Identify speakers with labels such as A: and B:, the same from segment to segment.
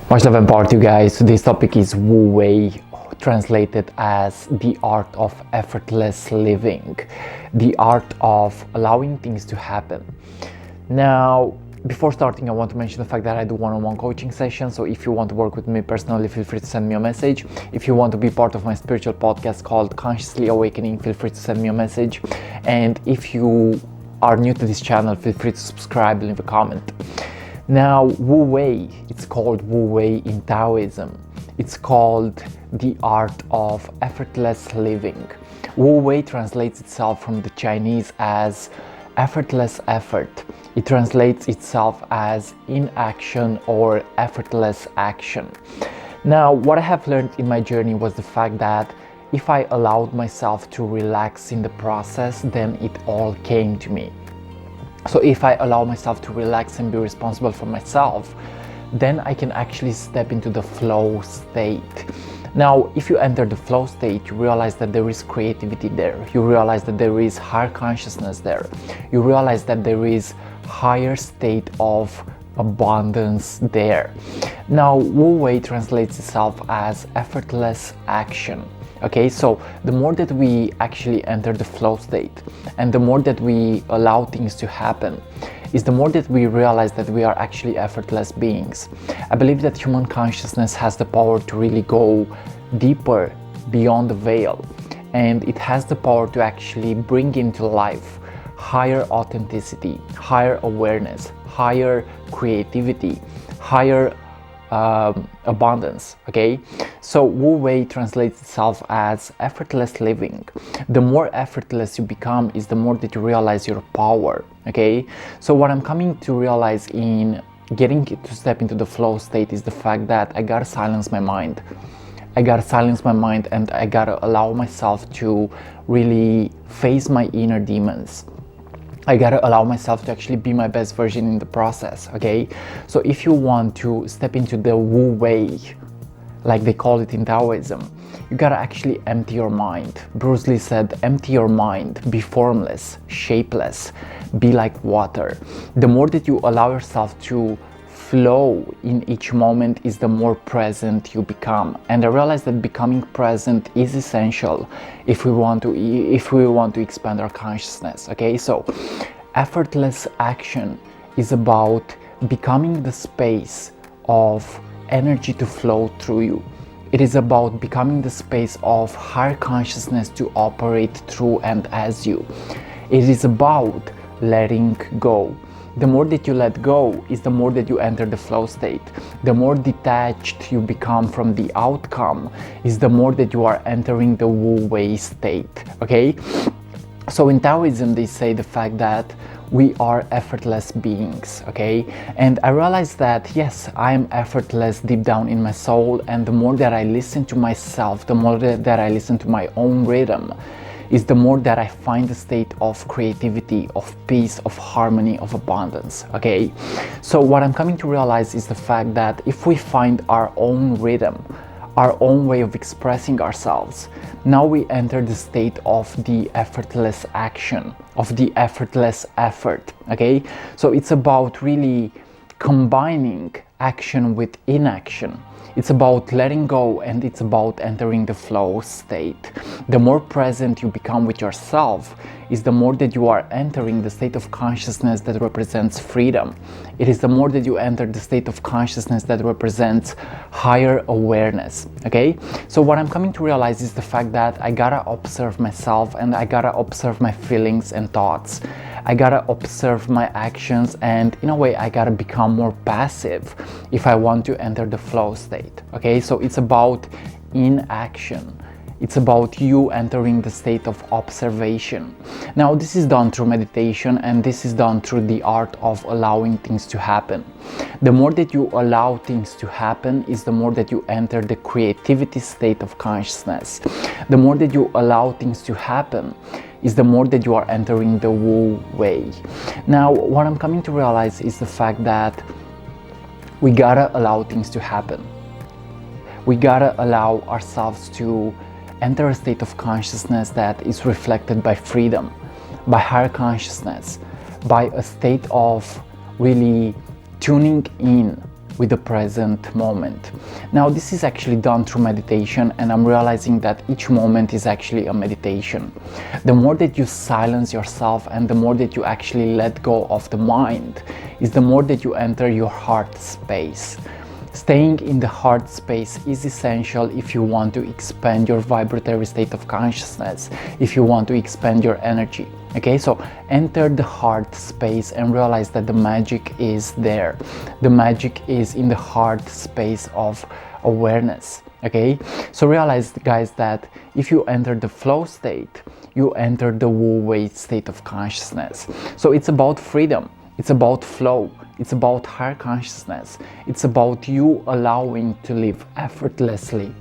A: Much love and power to you guys. Today's topic is Wu Wei, translated as the art of effortless living, the art of allowing things to happen. Now, before starting, I want to mention the fact that I do one-on-one coaching sessions. So if you want to work with me personally, feel free to send me a message. If you want to be part of my spiritual podcast called Consciously Awakening, feel free to send me a message. And if you are new to this channel, feel free to subscribe, leave a comment. Now, Wu Wei, it's called Wu Wei in Taoism. It's called the art of effortless living. Wu Wei translates itself from the Chinese as effortless effort. It translates itself as inaction or effortless action. Now, what I have learned in my journey was the fact that if I allowed myself to relax in the process, then it all came to me. So if I allow myself to relax and be responsible for myself, then I can actually step into the flow state. Now, if you enter the flow state, you realize that there is creativity there. You realize that there is higher consciousness there. You realize that there is higher state of abundance there. Now, Wu Wei translates itself as effortless action. Okay, so the more that we actually enter the flow state and the more that we allow things to happen is the more that we realize that we are actually effortless beings. I believe that human consciousness has the power to really go deeper beyond the veil, and it has the power to actually bring into life higher authenticity, higher awareness, higher creativity, higher abundance. Okay, so Wu Wei translates itself as effortless living. The more effortless you become is the more that you realize your power. Okay, so what I'm coming to realize in getting to step into the flow state is the fact that I gotta silence my mind. I gotta silence my mind and I gotta allow myself to really face my inner demons. I gotta allow myself to actually be my best version in the process. Okay, so if you want to step into the Wu Wei, like they call it in Taoism, you gotta actually empty your mind. Bruce Lee said, empty your mind, be formless, shapeless, be like water. The more that you allow yourself to flow in each moment is the more present you become. And I realized that becoming present is essential if we want to expand our consciousness. Okay, so effortless action is about becoming the space of energy to flow through you. It is about becoming the space of higher consciousness to operate through and as you. It is about letting go. The more that you let go is the more that you enter the flow state. The more detached you become from the outcome is the more that you are entering the Wu Wei state. Okay, so in Taoism they say the fact that we are effortless beings. Okay, and I realized that yes, I am effortless deep down in my soul, and the more that I listen to myself, the more that I listen to my own rhythm, is the more that I find a state of creativity, of peace, of harmony, of abundance. Okay, so what I'm coming to realize is the fact that if we find our own rhythm, our own way of expressing ourselves, now we enter the state of the effortless action, of the effortless effort. Okay, so it's about really combining action with inaction. It's about letting go and it's about entering the flow state. The more present you become with yourself is the more that you are entering the state of consciousness that represents freedom. It is the more that you enter the state of consciousness that represents higher awareness. Okay, so what I'm coming to realize is the fact that I gotta observe myself and I gotta observe my feelings and thoughts. I gotta observe my actions, and in a way I gotta become more passive if I want to enter the flow state. Okay, so it's about inaction. It's about you entering the state of observation. Now, this is done through meditation, and this is done through the art of allowing things to happen. The more that you allow things to happen is the more that you enter the creativity state of consciousness. The more that you allow things to happen is the more that you are entering the Wu Wei. Now, what I'm coming to realize is the fact that we gotta allow things to happen. We gotta allow ourselves to enter a state of consciousness that is reflected by freedom, by higher consciousness, by a state of really tuning in with the present moment. Now this is actually done through meditation, and I'm realizing that each moment is actually a meditation. The more that you silence yourself and the more that you actually let go of the mind is the more that you enter your heart space. Staying in the heart space is essential if you want to expand your vibratory state of consciousness, if you want to expand your energy. Okay, so enter the heart space and realize that the magic is there. The magic is in the heart space of awareness. Okay, so realize, guys, that if you enter the flow state, you enter the wu-wei state of consciousness. So it's about freedom, it's about flow, it's about higher consciousness, it's about you allowing to live effortlessly.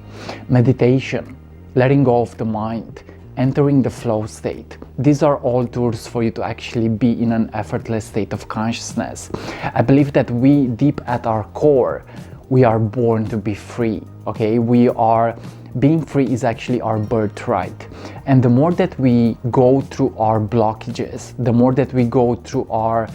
A: Meditation, letting go of the mind, entering the flow state. These are all tools for you to actually be in an effortless state of consciousness. I believe that we, deep at our core, we are born to be free. Okay, being free is actually our birthright. And the more that we go through our blockages, the more that we go through our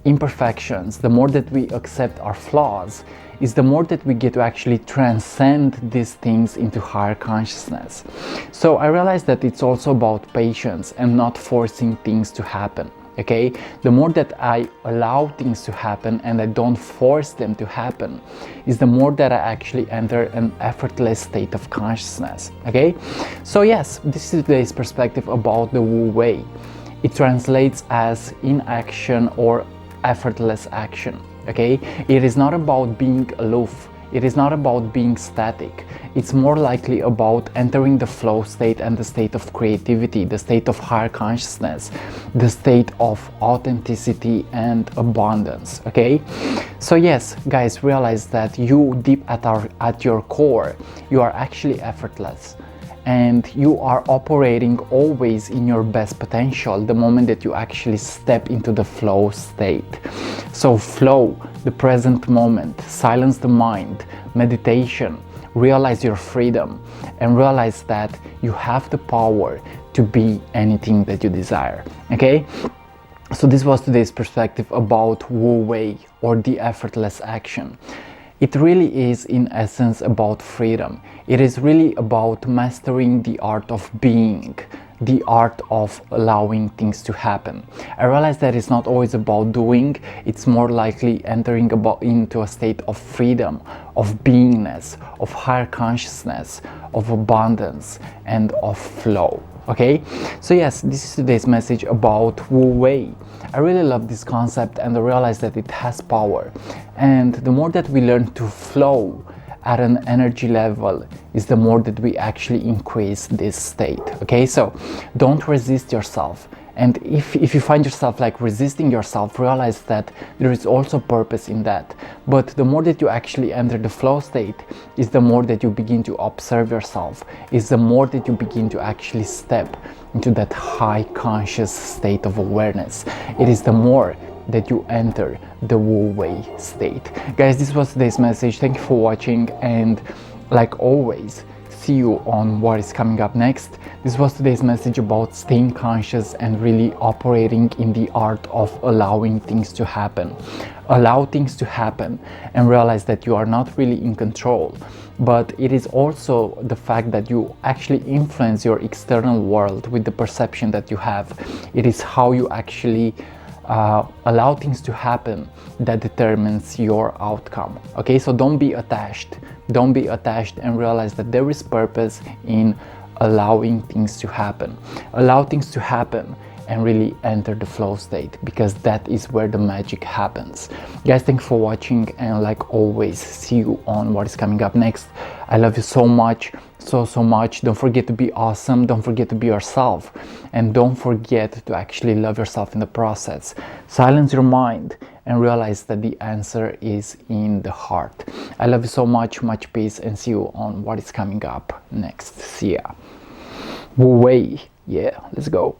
A: imperfections, the more that we accept our flaws, is the more that we get to actually transcend these things into higher consciousness. So I realized that it's also about patience and not forcing things to happen. Okay, the more that I allow things to happen and I don't force them to happen, is the more that I actually enter an effortless state of consciousness. Okay, so yes, this is today's perspective about the Wu Wei. It translates as inaction or effortless action. Okay, it is not about being aloof, it is not about being static. It's more likely about entering the flow state and the state of creativity, the state of higher consciousness, the state of authenticity and abundance. Okay, so yes, guys, realize that you, deep at your core, you are actually effortless. And you are operating always in your best potential the moment that you actually step into the flow state. So flow, the present moment, silence the mind, meditation, realize your freedom, and realize that you have the power to be anything that you desire. Okay? So this was today's perspective about Wu Wei, or the effortless action. It really is in essence about freedom. It is really about mastering the art of being, the art of allowing things to happen. I realize that it's not always about doing, it's more likely entering into a state of freedom, of beingness, of higher consciousness, of abundance, and of flow. Okay, so yes, this is today's message about Wu Wei. I really love this concept and I realize that it has power. And the more that we learn to flow at an energy level is the more that we actually increase this state. Okay, so don't resist yourself. And if you find yourself like resisting yourself, realize that there is also purpose in that. But the more that you actually enter the flow state is the more that you begin to observe yourself, is the more that you begin to actually step into that high conscious state of awareness. It is the more that you enter the Wu Wei state. Guys, this was today's message. Thank you for watching, and like always, see you on what is coming up next. This was today's message about staying conscious and really operating in the art of allowing things to happen. Allow things to happen and realize that you are not really in control, but it is also the fact that you actually influence your external world with the perception that you have. It is how you actually allow things to happen that determines your outcome. Okay, so don't be attached and realize that there is purpose in allowing things to happen. Allow things to happen and really enter the flow state, because that is where the magic happens. Guys, thanks for watching, and like always, see you on what is coming up next. I love you so much, so much. Don't forget to be awesome, don't forget to be yourself, and don't forget to actually love yourself in the process. Silence your mind and realize that the answer is in the heart. I love you so much, much peace, and see you on what is coming up next. See ya. Wu Wei, yeah, let's go.